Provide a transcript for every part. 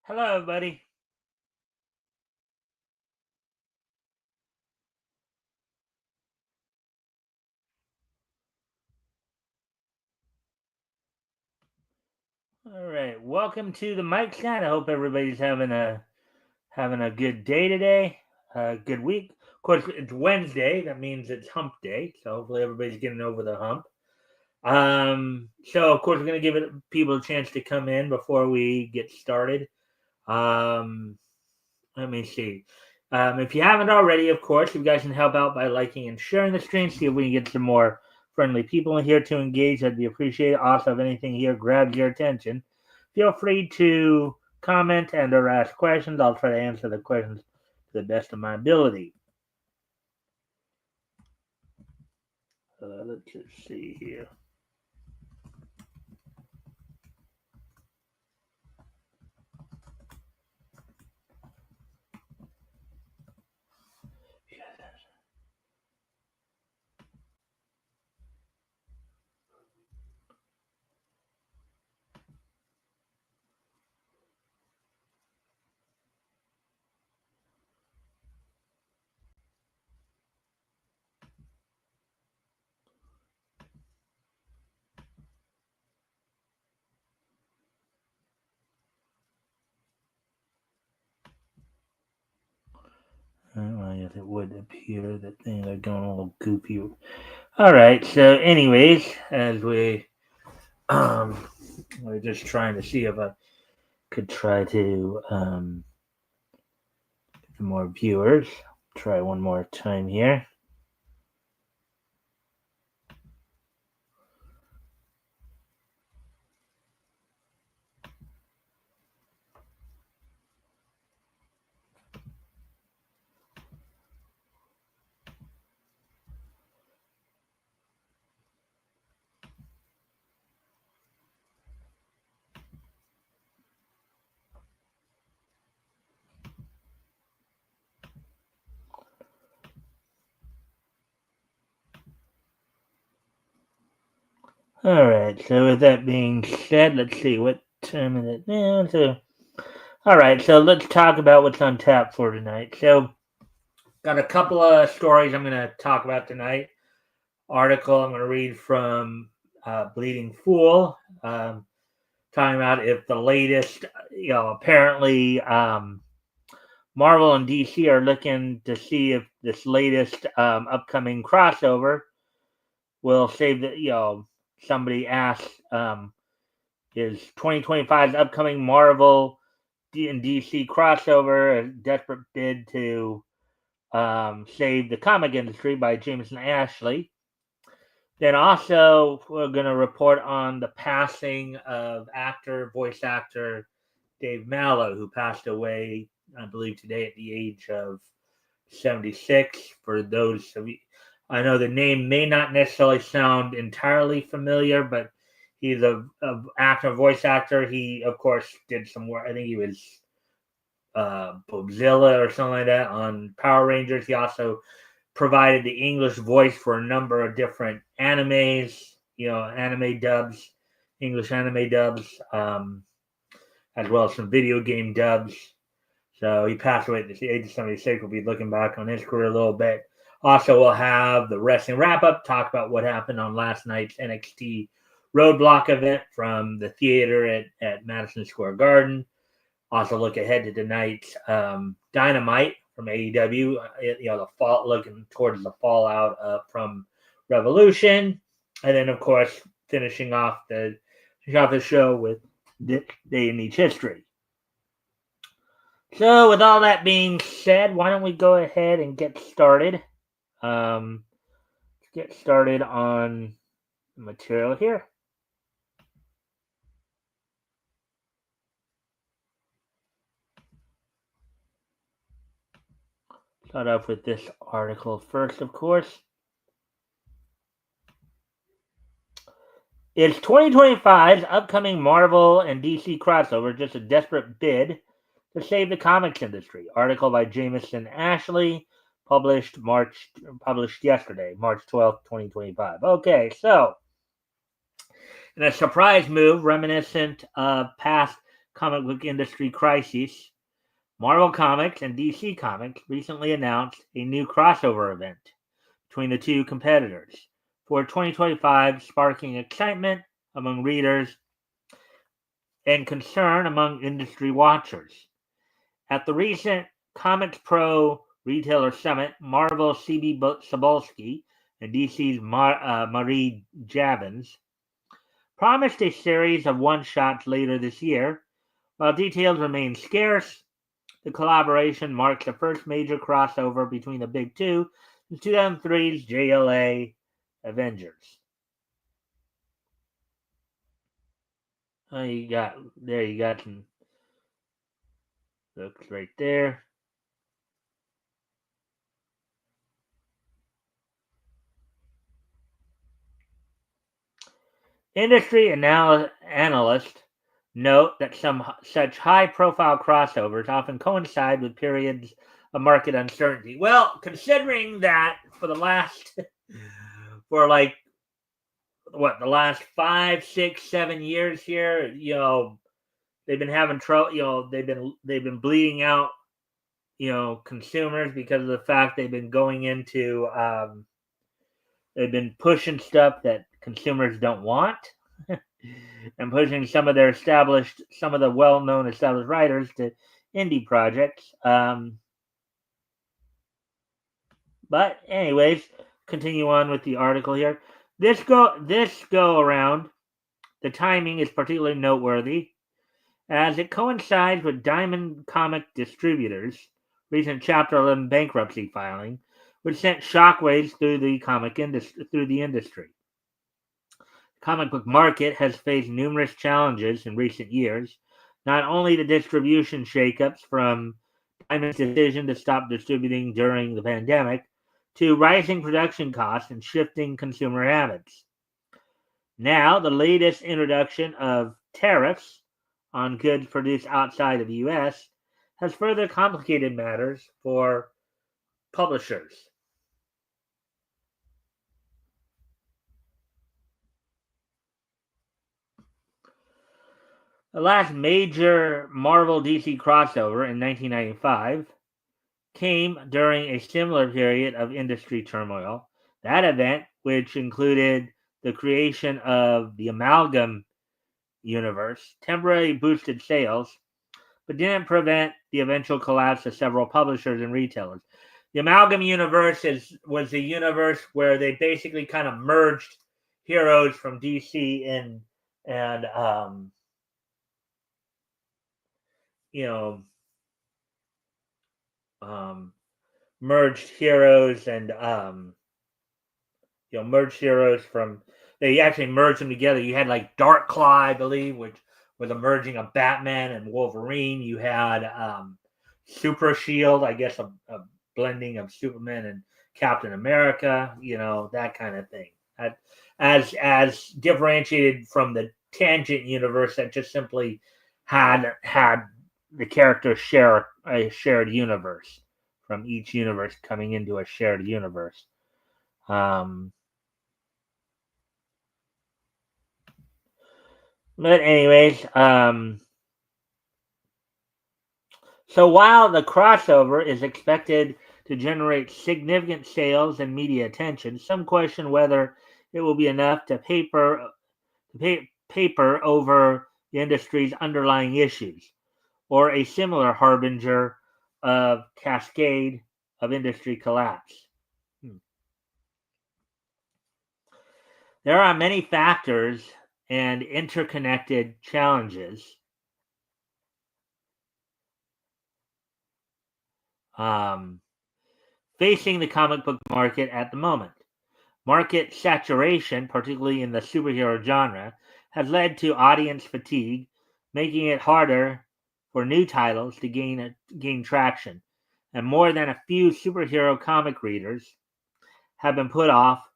Hello, everybody. All right, welcome to the Mikestand. I hope everybody's having a good day today, good week. Of course, it's Wednesday. That means it's Hump Day. So hopefully everybody's getting over the hump. So of course we're gonna give people a chance to come in before we get started. Um, Let me see. If you haven't already, of course, you guys can help out by liking and sharing the stream. See if we can get some more friendly people in here to engage. That'd be appreciated. Also, if anything here grabs your attention, feel free to comment and or ask questions. I'll try to answer the questions to the best of my ability. Let's just see here. I guess it would appear that things are going a little goopy. All right. So, anyways, as we're just trying to see if I could try to get some more viewers. Try one more time here. All right. So with that being said, let's see what time is it now. So, all right. So let's talk about what's on tap for tonight. So, got a couple of stories I'm going to talk about tonight. Article I'm going to read from Bleeding Fool, talking about if the latest, apparently Marvel and DC are looking to see if this latest upcoming crossover will save the. Somebody asked, is 2025's upcoming Marvel and DC crossover a desperate bid to save the comic industry by Jameson Ashley? Then also, we're going to report on the passing of voice actor Dave Mallow, who passed away, I believe, today at the age of 76. For those of you, I know the name may not necessarily sound entirely familiar, but he's a voice actor. He, of course, did some work. I think he was Bobzilla or something like that on Power Rangers. He also provided the English voice for a number of different animes, anime dubs, English anime dubs, as well as some video game dubs. So he passed away at the age of 76. We'll be looking back on his career a little bit. Also, we'll have the wrestling wrap up, talk about what happened on last night's NXT Roadblock event from the theater at Madison Square Garden. Also, look ahead to tonight's Dynamite from AEW. The fall, looking towards the fallout from Revolution, and then of course finishing off the show with this day in each history. So, with all that being said, why don't we go ahead and get started? Let's get started on the material here. Start off with this article first, of course. Is 2025's upcoming Marvel and DC crossover just a desperate bid to save the comics industry? Article by Jameson Ashley, published yesterday, March 12th, 2025. Okay, so in a surprise move reminiscent of past comic book industry crisis, Marvel Comics and DC Comics recently announced a new crossover event between the two competitors for 2025, sparking excitement among readers and concern among industry watchers. At the recent Comics Pro Retailer Summit, Marvel CB Sobolski and DC's Marie Javins promised a series of one-shots later this year. While details remain scarce, the collaboration marks the first major crossover between the big two since 2003's JLA Avengers. Oh, you got some looks right there. Industry analysts note that some such high-profile crossovers often coincide with periods of market uncertainty. Well, considering that for the last, for like the last 5, 6, 7 years here, they've been having trouble. They've been bleeding out, consumers because of the fact they've been going into, they've been pushing stuff that consumers don't want. And pushing some of the well-known established writers to indie projects. But anyways, continue on with the article here. This go around, the timing is particularly noteworthy as it coincides with Diamond Comic Distributors' recent Chapter 11 bankruptcy filing, which sent shockwaves through the industry. Comic book market has faced numerous challenges in recent years, not only the distribution shakeups from Diamond's decision to stop distributing during the pandemic, to rising production costs and shifting consumer habits. Now, the latest introduction of tariffs on goods produced outside of the U.S. has further complicated matters for publishers. The last major Marvel DC crossover in 1995 came during a similar period of industry turmoil. That event, which included the creation of the Amalgam universe, temporarily boosted sales, but didn't prevent the eventual collapse of several publishers and retailers. The Amalgam universe was a universe where they basically kind of merged heroes from DC and you know, merged heroes and merged heroes from. They actually merged them together. You had like Dark Claw, I believe, which was a merging of Batman and Wolverine. You had Super Shield, I guess, a blending of Superman and Captain America. That kind of thing. As differentiated from the Tangent universe that just simply had the characters share a shared universe from each universe coming into a shared universe. But anyways, so while the crossover is expected to generate significant sales and media attention, some question whether it will be enough to paper over the industry's underlying issues, or a similar harbinger of cascade of industry collapse. There are many factors and interconnected challenges facing the comic book market at the moment. Market saturation, particularly in the superhero genre, has led to audience fatigue, making it harder for new titles to gain traction. And more than a few superhero comic readers have been put off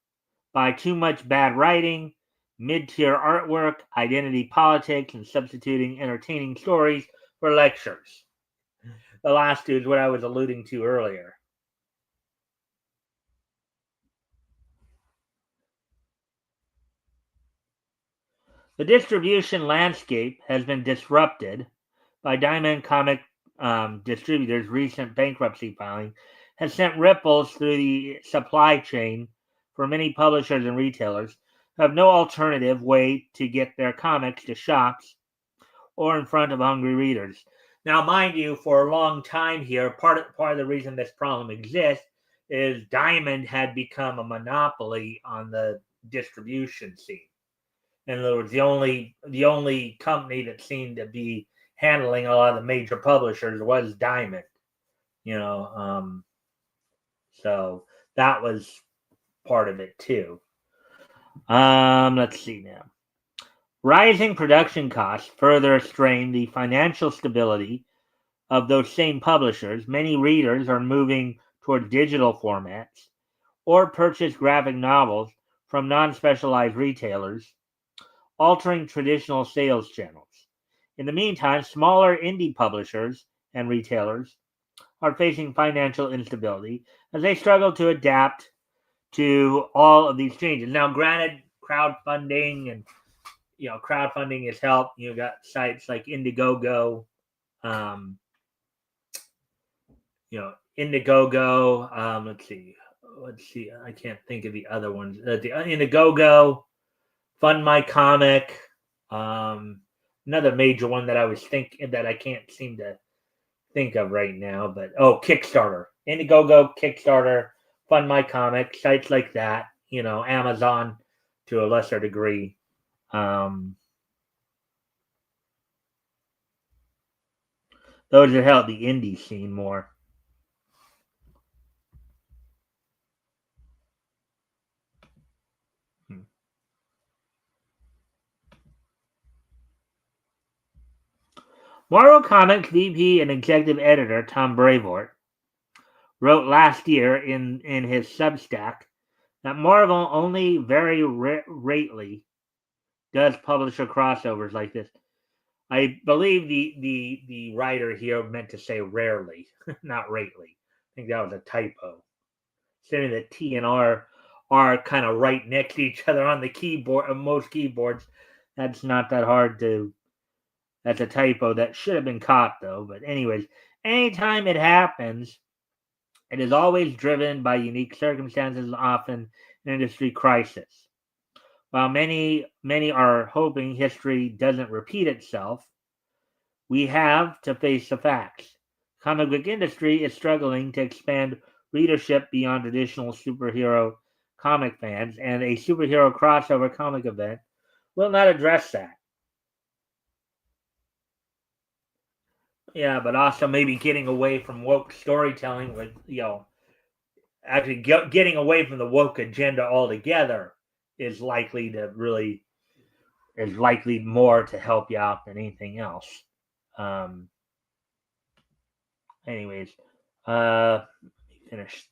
by too much bad writing, mid-tier artwork, identity politics, and substituting entertaining stories for lectures. The last two is what I was alluding to earlier. The distribution landscape has been disrupted by Diamond Comic Distributors' recent bankruptcy filing has sent ripples through the supply chain for many publishers and retailers who have no alternative way to get their comics to shops or in front of hungry readers. Now, mind you, for a long time here, part of the reason this problem exists is Diamond had become a monopoly on the distribution scene. In other words, the only company that seemed to be handling a lot of the major publishers was Diamond. So that was part of it too. Let's see now. Rising production costs further strain the financial stability of those same publishers. Many readers are moving toward digital formats or purchase graphic novels from non-specialized retailers, altering traditional sales channels. In the meantime, smaller indie publishers and retailers are facing financial instability as they struggle to adapt to all of these changes. Now, granted, crowdfunding has helped. You got sites like Indiegogo, Indiegogo. Let's see. I can't think of the other ones. The Indiegogo, Fund My Comic. Another major one that I was thinking that I can't seem to think of right now, but Kickstarter, Indiegogo, Kickstarter, Fund My Comic, sites like that. Amazon to a lesser degree. Those that help the indie scene more. Marvel Comics VP and executive editor Tom Brevoort wrote last year in his Substack that Marvel only very rarely does publisher crossovers like this. I believe the writer here meant to say rarely, not rately. I think that was a typo. Saying that T and R are kind of right next to each other on the keyboard. On most keyboards, that's not that hard to. That's a typo that should have been caught, though. But anyways, anytime it happens, it is always driven by unique circumstances and often an industry crisis. While many are hoping history doesn't repeat itself, we have to face the facts. The comic book industry is struggling to expand readership beyond traditional superhero comic fans, and a superhero crossover comic event will not address that. Yeah, but also maybe getting away from woke storytelling with, actually getting away from the woke agenda altogether is likely more to help you out than anything else. Anyways, let me finish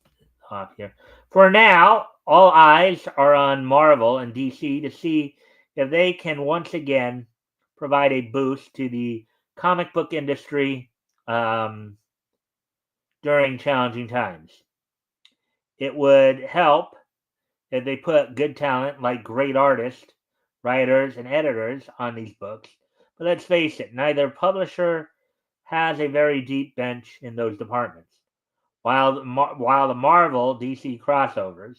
off here. For now, all eyes are on Marvel and DC to see if they can once again provide a boost to the comic book industry during challenging times. It would help if they put good talent like great artists, writers, and editors on these books. But let's face it, neither publisher has a very deep bench in those departments. While the Marvel DC crossovers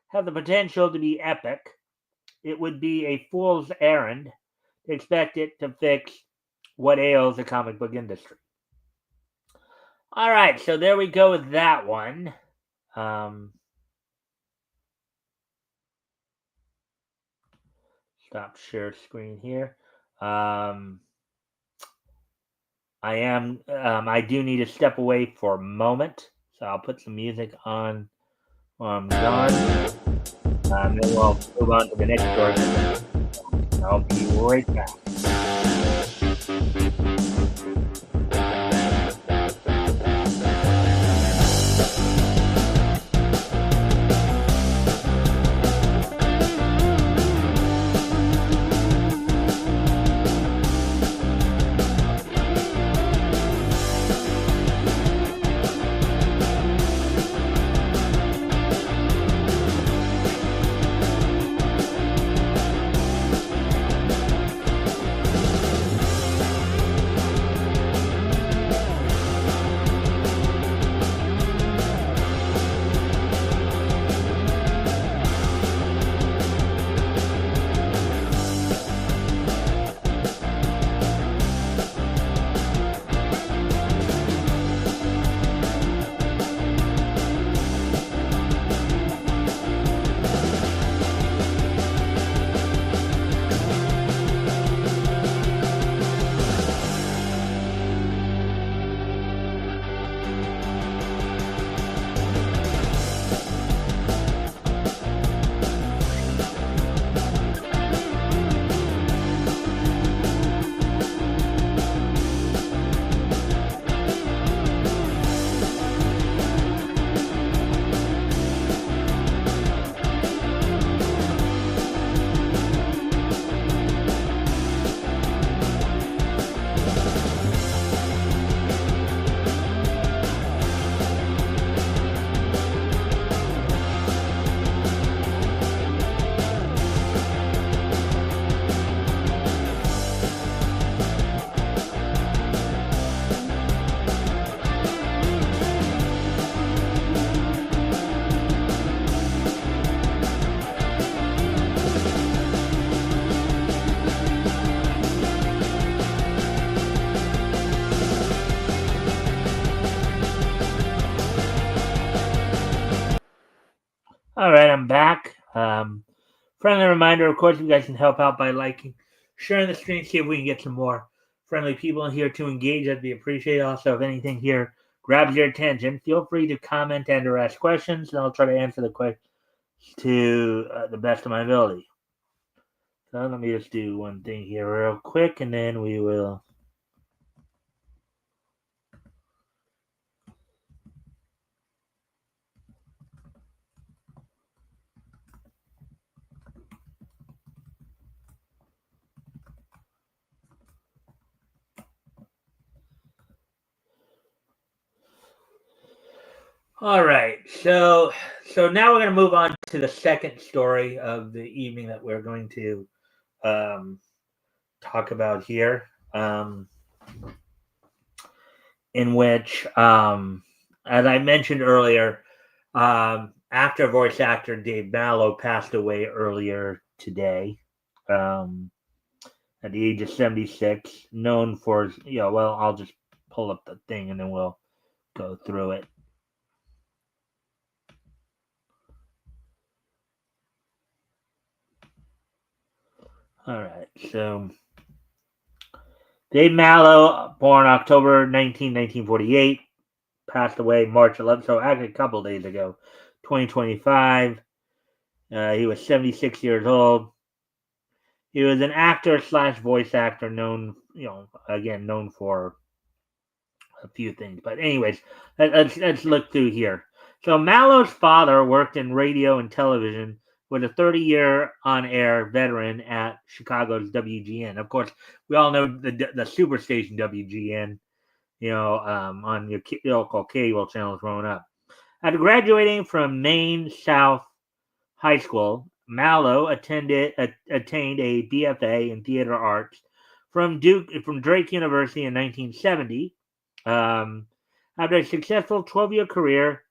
have the potential to be epic, it would be a fool's errand to expect it to fix what ails the comic book industry. All right, so there we go with that one. Stop share screen here. I do need to step away for a moment, so I'll put some music on while I'm gone. Then we'll move on to the next story. I'll be right back. All right, I'm back. Friendly reminder, of course, you guys can help out by liking, sharing the stream, see if we can get some more friendly people in here to engage. That'd be appreciated. Also, if anything here grabs your attention, feel free to comment and or ask questions, and I'll try to answer the questions to the best of my ability. So let me just do one thing here real quick, and then we will. All right, so now we're going to move on to the second story of the evening that we're going to um, talk about here, in which, as I mentioned earlier, actor voice actor Dave Mallow passed away earlier today, at the age of 76. Known for well, I'll just pull up the thing and then we'll go through it. All right, so Dave Mallow, born October 1948, passed away March 11th, so actually a couple days ago, 2025. He was 76 years old. He was an actor slash voice actor known, again, known for a few things. But anyways, let's look through here. So Mallow's father worked in radio and television, was a 30-year on-air veteran at Chicago's WGN. Of course, we all know the superstation WGN, on your local cable channels growing up. After graduating from Maine South High School, Mallow attained a BFA in theater arts from Drake University in 1970. After a successful 12-year career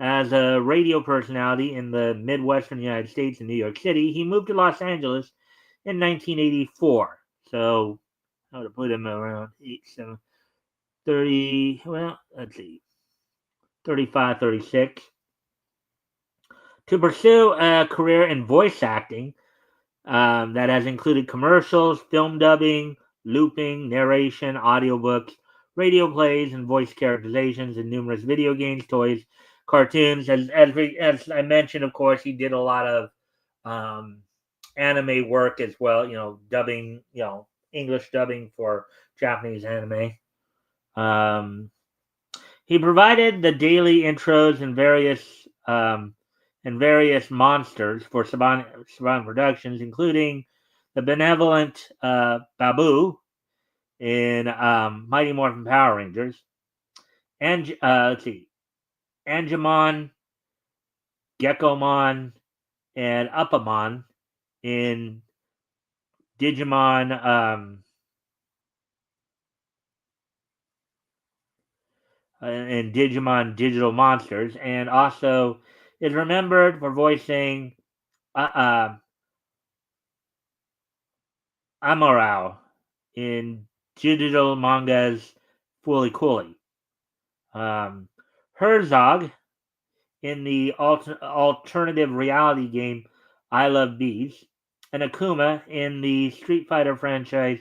as a radio personality in the Midwestern United States and New York City, he moved to Los Angeles in 1984. So I would have put him around 30, well, let's see, 35, 36. To pursue a career in voice acting that has included commercials, film dubbing, looping, narration, audiobooks, radio plays, and voice characterizations in numerous video games, toys, cartoons. As I mentioned, of course, he did a lot of anime work as well. Dubbing, English dubbing for Japanese anime. He provided the daily intros and various monsters for Saban Productions, including the benevolent Babu in Mighty Morphin Power Rangers, and let's see, Angemon, Gekomon, and Upamon in Digimon. In Digimon Digital Monsters, and also is remembered for voicing Amorao in digital manga's Fooly Cooly. Herzog in the alternative reality game I Love Bees, and Akuma in the Street Fighter franchise,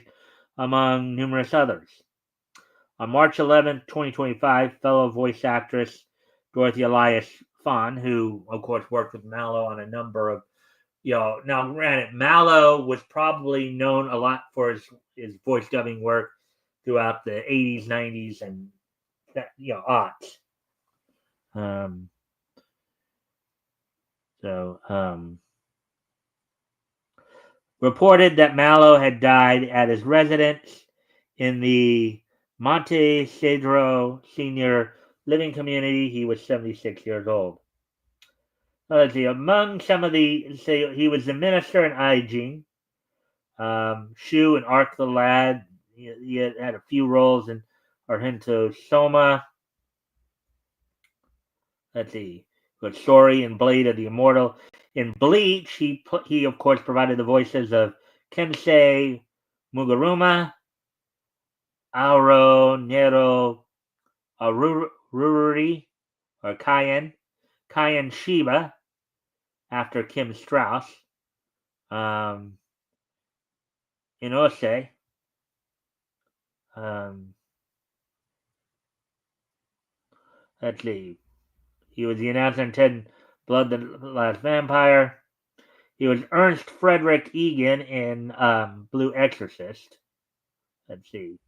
among numerous others. On March 11th, 2025, fellow voice actress Dorothy Elias Fawn, who, of course, worked with Mallow on a number of, now granted, Mallow was probably known a lot for his voice dubbing work throughout the 80s, 90s, and, aughts. Reported that Mallow had died at his residence in the Monte Cedro Senior Living Community. He was 76 years old. Let's see. Among some of he was the minister in Aijing, Shu and Ark the Lad. He had a few roles in Argento Soma. Let's see. But Story and Blade of the Immortal. In Bleach, he of course provided the voices of Kensei Mugaruma, Auro Nero Rururi, or Kaien Shiba, after Kim Strauss. In Ose. Um, let's see. He was the announcer in Ted Blood the Last Vampire. He was Ernst Frederick Egan in Blue Exorcist. Let's see.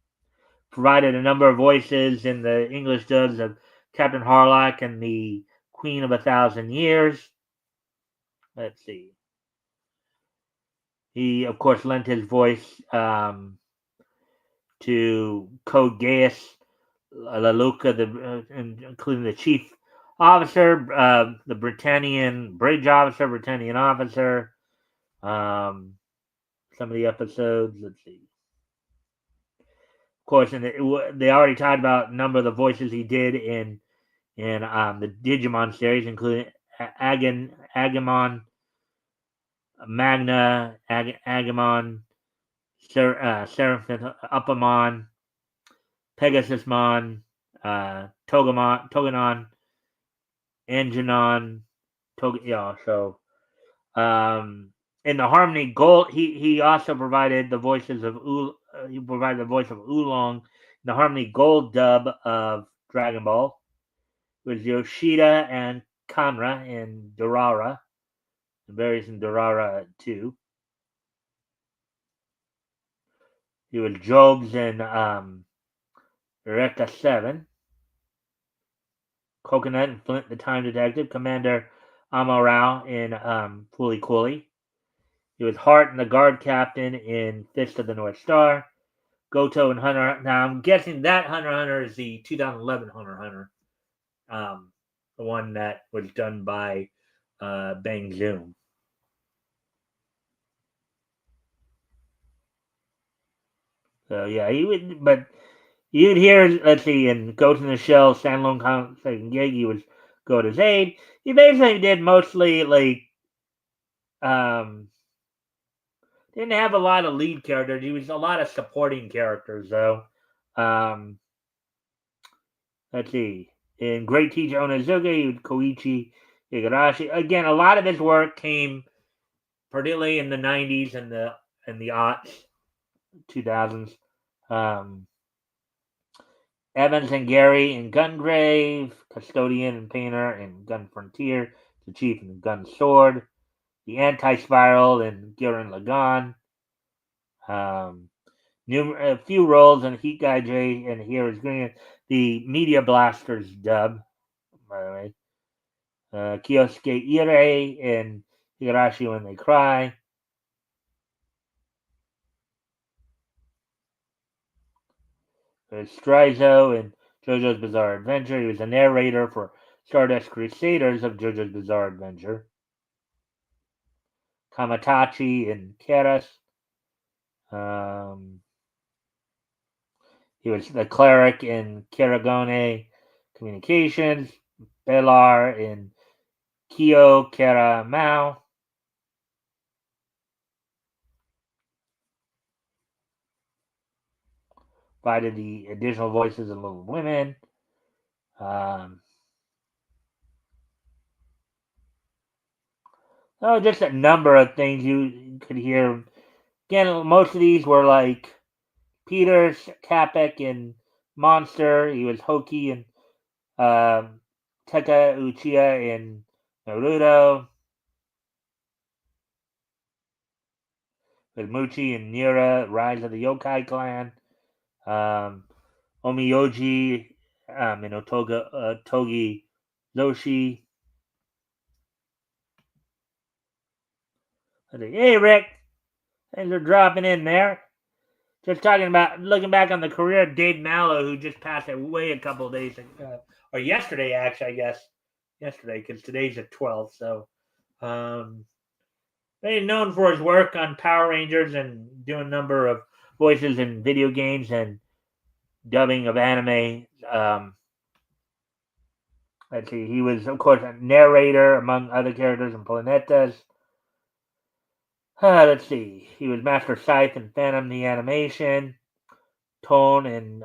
Provided a number of voices in the English dubs of Captain Harlock and the Queen of 1,000 Years. Let's see. He, of course, lent his voice to Code Gaius Laluca, including the chief officer, the Britannian bridge officer, Britannian officer. Some of the episodes. Let's see. Of course, and they already talked about a number of the voices he did in the Digimon series, including Agamon, Magna, Agamon, Seraphim, Upamon, Pegasusmon, Toganon, Angenon, so in the Harmony Gold, he also provided the voices of he provided the voice of Oolong in the Harmony Gold dub of Dragon Ball. It was Yoshida and Kanra in Durara, and various in Durara 2. He was Jobs in Eureka 7. Coconut and Flint the Time Detective, Commander Amorao in Fooly Cooly. He was Hart and the Guard Captain in Fist of the North Star. Goto and Hunter. Now I'm guessing that Hunter x Hunter is the 2011 Hunter x Hunter, the one that was done by Bang Zoom. So yeah, he would, but you'd hear, let's see, in Ghost in the Shell, Sanlong second gig, he was Goto's aide. He basically did mostly like didn't have a lot of lead characters. He was a lot of supporting characters though. Let's see. In Great Teacher Onizuka, he was Koichi Igarashi. Again, a lot of his work came particularly in the 90s and the aughts, 2000s. Evans and Gary in Gungrave, Custodian and Painter in Gun Frontier, the Chief in Gun Sword, the Anti-Spiral in Gurren Lagann. A few roles in Heat Guy J and Heroes Green, the Media Blasters dub, by the way. Kyosuke Irei in Higurashi When They Cry. Strizo in JoJo's Bizarre Adventure. He was a narrator for Stardust Crusaders of JoJo's Bizarre Adventure. Kamatachi in Keras. He was the cleric in Karagone Communications. Belar in Kyo Kera Mao. Provided the additional voices of Little Women. Just a number of things you could hear. Again, most of these were like Peter Capek in Monster. He was Hoki and Teka Uchiha in Naruto. With Muchi and Nira, Rise of the Yokai Clan. Omiyoji in Togi Zoshi. Hey, Rick. Thanks for dropping in there. Just talking about looking back on the career of Dave Mallow, who just passed away a couple of days ago, or yesterday, actually, I guess. Yesterday, because today's the 12th. So, he's known for his work on Power Rangers and doing a number of voices in video games and dubbing of anime. Let's see, he was, of course, a narrator among other characters in Planetas. Let's see, he was Master Scythe in Phantom the Animation, Tone in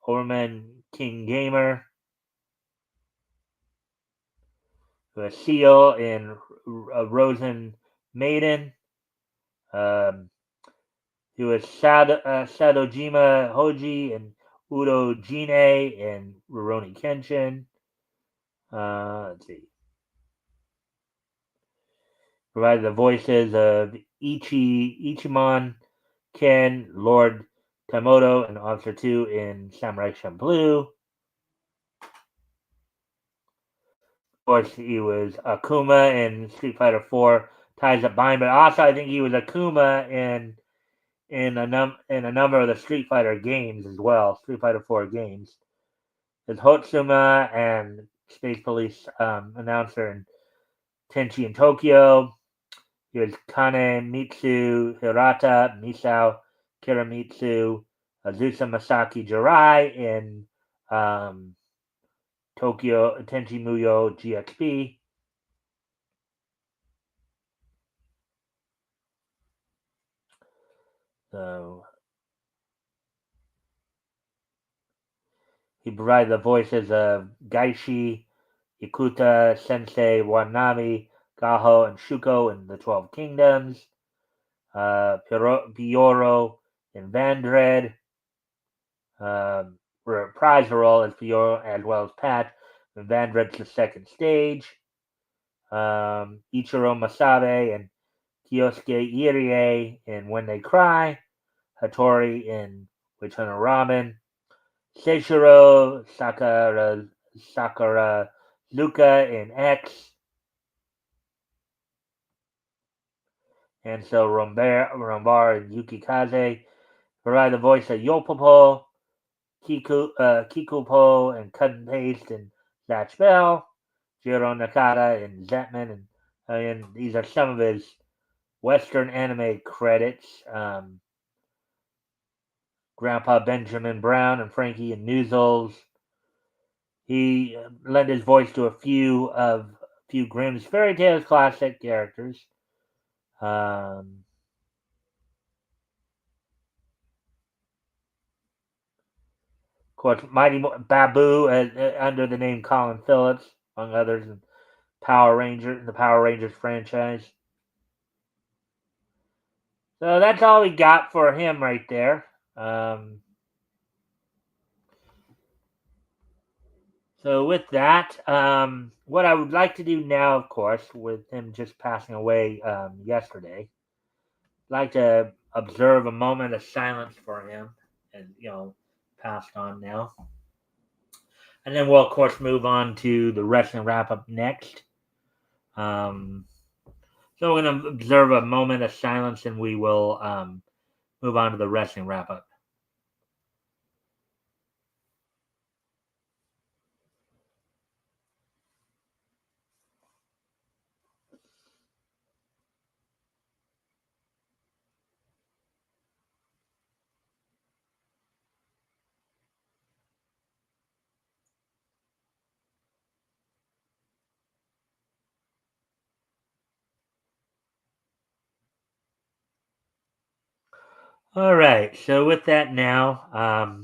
Orman King Gamer. Seal and Rosen Maiden. He was Sadojima Hoji and Udo Jine and Rurouni Kenshin. Let's see. Provided the voices of Ichimon, Ken, Lord Taimoto, and Officer 2 in Samurai Champloo. Of course, he was Akuma in Street Fighter 4 Ties Up Bind, but also I think he was Akuma in a number of the Street Fighter games as well, Street Fighter 4 games. There's Hotsuma and Space Police announcer in Tenchi in Tokyo. He was Kanemitsu Hirata, Misao Kiramitsu, Azusa Masaki Jirai in Tokyo Tenchi Muyo GXP. So he provided the voices of Gaishi, Ikuta, Sensei, Wanami, Gaho, and Shuko in the 12 Kingdoms. Pioro in Vandred. Reprised role as Pioro as well as Pat in Vandred's The Second Stage. Ichiro Masabe and Kyosuke Irie in When They Cry. Hattori in Return of Ramen. Seishiro Sakura Luka in X. And so Rombar and Yukikaze provide the voice of Yopopo, Kikupo, and Cut and Paste in Zatch Bell, Jiro Nakata and Zetman, and these are some of his Western anime credits. Grandpa Benjamin Brown and Frankie and Noozles. He lent his voice to a few Grimm's Fairy Tales classic characters. Of course, Mighty Babu under the name Colin Phillips, among others, in the Power Rangers franchise. So that's all we got for him right there. So with that, what I would like to do now, of course, with him just passing away yesterday, I'd like to observe a moment of silence for him, and passed on now, and then we'll of course move on to the wrestling wrap up next. So we're going to observe a moment of silence, and we will move on to the wrestling wrap up. All right. So with that now,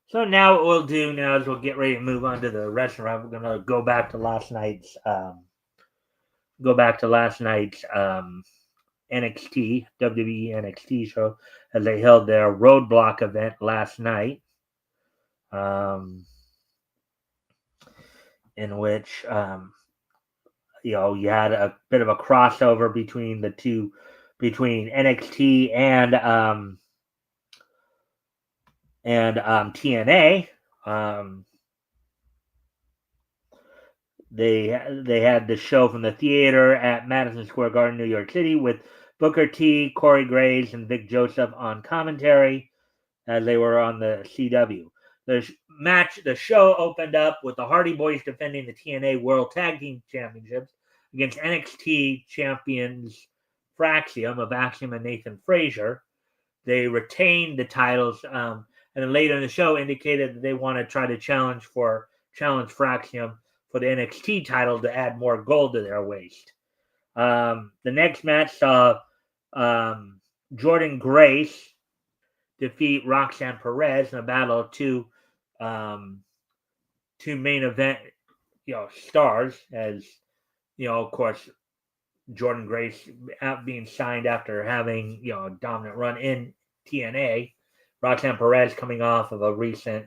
so now what we'll do now is we'll get ready to move on to the wrestling wrap. We're going to go back to last night's NXT WWE NXT show as they held their Roadblock event last night, in which you had a bit of a crossover between the two, between NXT and TNA. They had the show from the theater at Madison Square Garden, New York City, with Booker T, Corey Graves, and Vic Joseph on commentary as they were on the CW. The show opened up with the Hardy Boys defending the TNA World Tag Team Championships against NXT champions Fraxium of Axiom and Nathan Frazier. They retained the titles, and then later in the show indicated that they want to try to challenge Fraxium for the NXT title to add more gold to their waist. The next match saw Jordan Grace defeat Roxanne Perez in a battle of two main event stars, as of course, Jordan Grace being signed after having a dominant run in TNA. Roxanne Perez coming off of a recent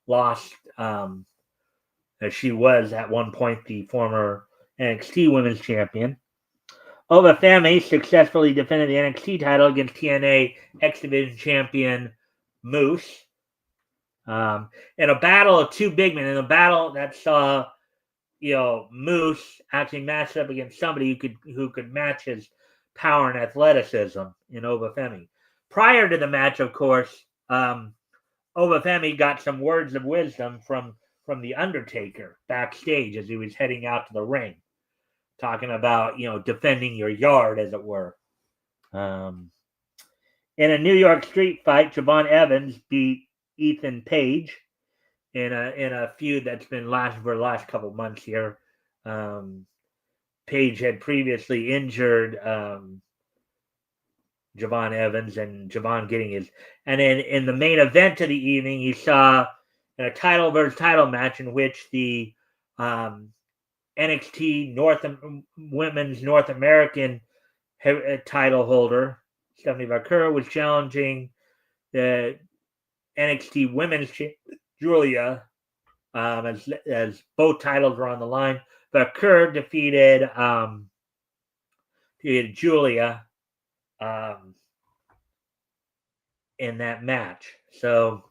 loss. As she was at one point the former NXT Women's Champion. Ova Femi successfully defended the NXT title against TNA X Division Champion Moose. In a battle of two big men, in a battle that saw Moose actually matched up against somebody who could match his power and athleticism in Ova Femi. Prior to the match, of course, Ova Femi got some words of wisdom from the Undertaker backstage as he was heading out to the ring, talking about defending your yard, as it were. In a New York street fight, Javon Evans beat Ethan Page in a feud that's been for the last couple months here. Page had previously injured Javon Evans, and Javon getting his. And then in the main event of the evening, you saw a title versus title match in which the NXT Women's North American title holder Stephanie Vaquero was challenging the NXT Women's Julia, as both titles were on the line. Vaquero defeated Julia in that match. So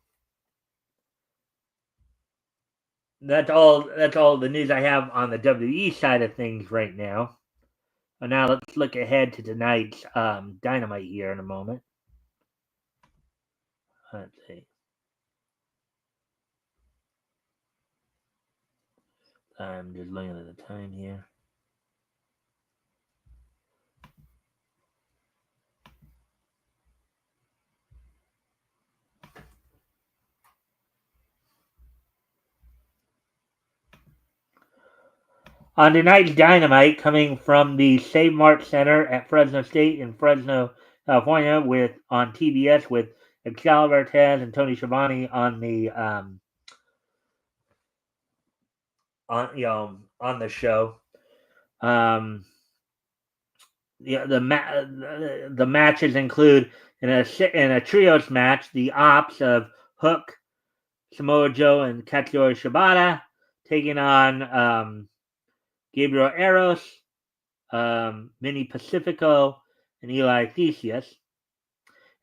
that's all the news I have on the WWE side of things right now. And now let's look ahead to tonight's Dynamite here in a moment. Let's see. I'm just looking at the time here. On tonight's Dynamite, coming from the Save Mart Center at Fresno State in Fresno, California, on TBS with Excalibur Taz and Tony Schiavone on the on the show. The matches include in a trios match the Ops of Hook, Samoa Joe, and Katsuyori Shibata taking on Gabriel Eros, Mini Pacifico, and Eli Theseus.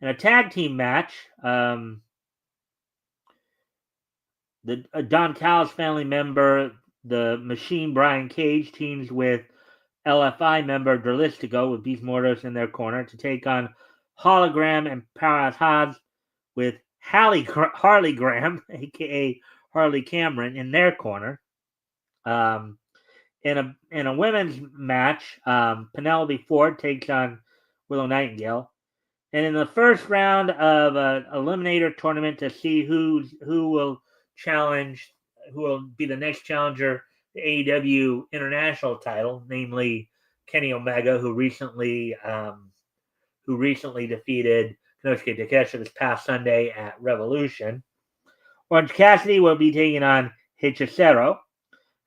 In a tag team match, the Don Callis family member, the Machine Brian Cage, teams with LFI member Dralistico with Beast Mortos in their corner to take on Hologram and Powerhouse Hobbs with Harley Graham, aka Harley Cameron, in their corner. In a women's match, Penelope Ford takes on Willow Nightingale. And in the first round of an eliminator tournament to see who will be the next challenger, the AEW International title, namely Kenny Omega, who recently defeated Konosuke Takeshita this past Sunday at Revolution. Orange Cassidy will be taking on Hechicero,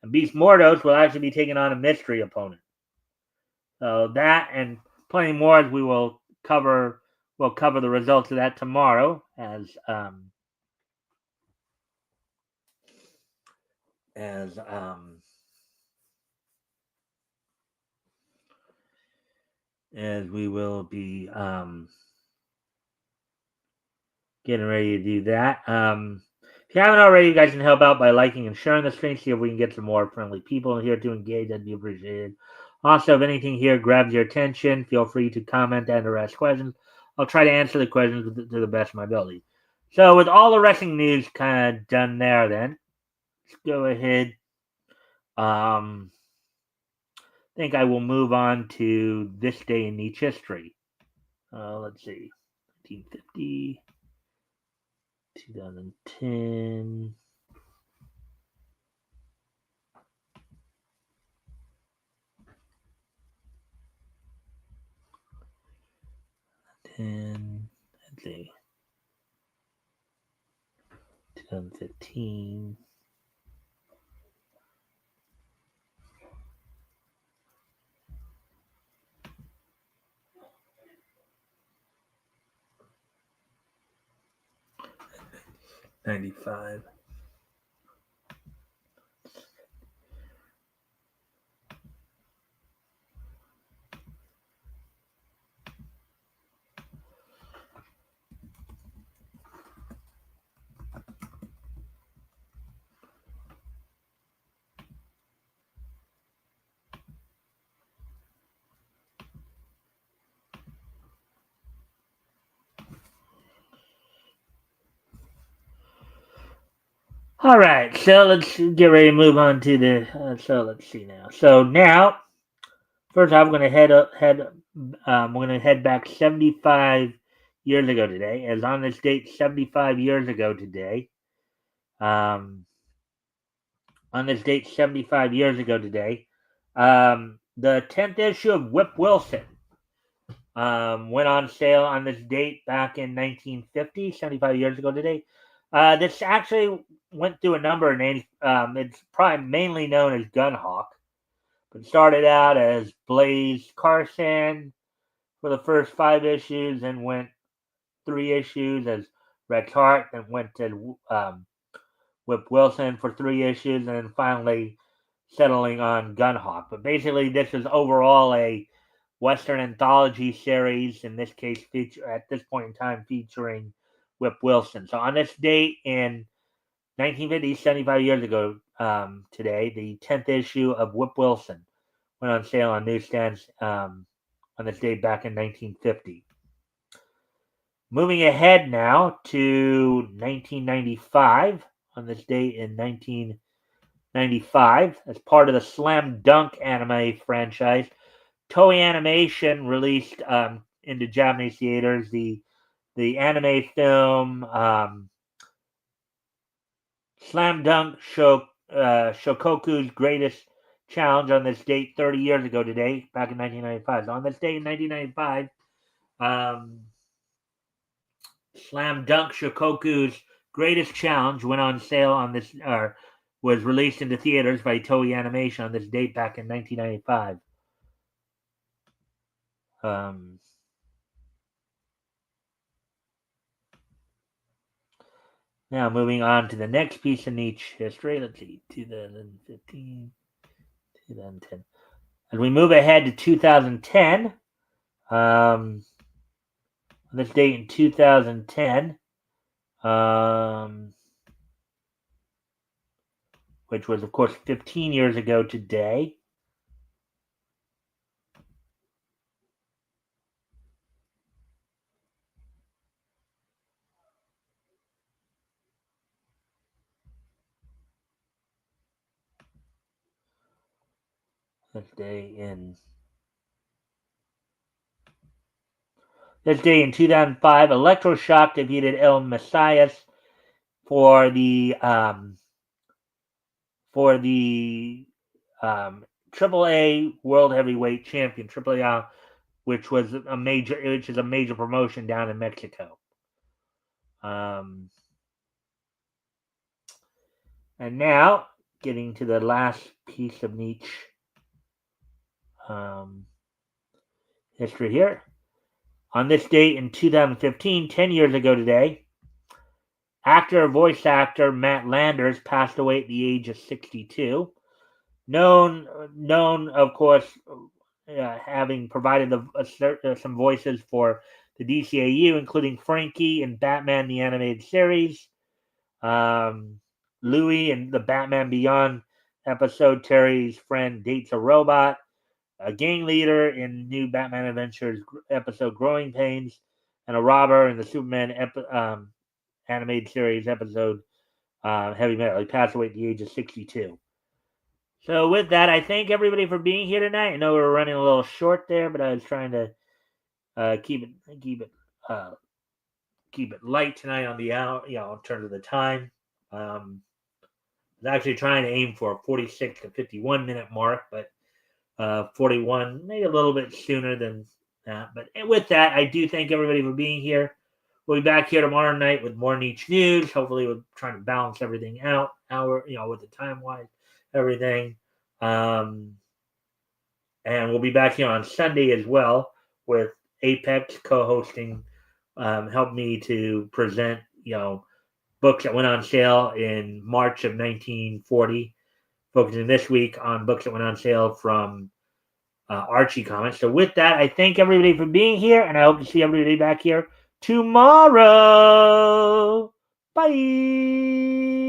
and Beast Mortos will actually be taking on a mystery opponent. So that and plenty more as we will cover. We'll cover the results of that tomorrow as we will be getting ready to do that. If you haven't already, you guys can help out by liking and sharing the stream. See if we can get some more friendly people here to engage. That'd be appreciated. Also, if anything here grabs your attention, feel free to comment and or ask questions. I'll try to answer the questions to the best of my ability. So, with all the wrestling news kind of done there, then let's go ahead. I think I will move on to this day in niche history. Let's see, 1950, 2010. 10, let's see, 2015. 95. All right, so let's get ready to move on to the. So let's see now. So now, first off, I'm going to we're going to head back 75 years ago today. As on this date, 75 years ago today. Um, on this date, 75 years ago today, the 10th issue of Whip Wilson went on sale on this date back in 1950, 75 years ago today. This actually went through a number of names. It's probably mainly known as Gunhawk, but started out as Blaze Carson for the first 5 issues and went 3 issues as Rex Hart, then went to Whip Wilson for 3 issues, and then finally settling on Gunhawk. But basically, this is overall a Western anthology series, in this case, at this point in time, featuring Whip Wilson. So on this date in 1950, 75 years ago today, the 10th issue of Whip Wilson went on sale on newsstands on this date back in 1950. Moving ahead now to 1995, on this date in 1995, as part of the Slam Dunk anime franchise, Toei Animation released into Japanese theaters the anime film Slam Dunk Shokoku's Greatest Challenge on this date 30 years ago today, back in 1995. So on this date in 1995, Slam Dunk Shokoku's Greatest Challenge went on sale on this, was released into theaters by Toei Animation on this date back in 1995. Now, moving on to the next piece of niche history. Let's see, 2015, 2010. As we move ahead to 2010, on this date in 2010, which was, of course, 15 years ago today. This day in 2005, Electroshock defeated El Messias for the AAA World Heavyweight Champion, AAA, which is a major promotion down in Mexico. And now, getting to the last piece of niche history here. On this date in 2015, 10 years ago today, voice actor Matt Landers passed away at the age of 62. Known, of course, having provided some voices for the DCAU, including Frankie in Batman the Animated Series, Louis in the Batman Beyond episode, Terry's friend dates a robot, a gang leader in new Batman Adventures episode Growing Pains, and a robber in the Superman animated series episode Heavy Metal. He passed away at the age of 62. So with that, I thank everybody for being here tonight. I know we're running a little short there, but I was trying to keep it light tonight on the hour, in terms of the time. I was actually trying to aim for a 46 to 51 minute mark, but 41, maybe a little bit sooner than that. But with that, I do thank everybody for being here. We'll be back here tomorrow night with more niche news. Hopefully, we're trying to balance everything out, with the time-wise, everything. And we'll be back here on Sunday as well with Apex co-hosting, help me to present, books that went on sale in March of 1940, focusing this week on books that went on sale from Archie Comics. So with that, I thank everybody for being here, and I hope to see everybody back here tomorrow. Bye.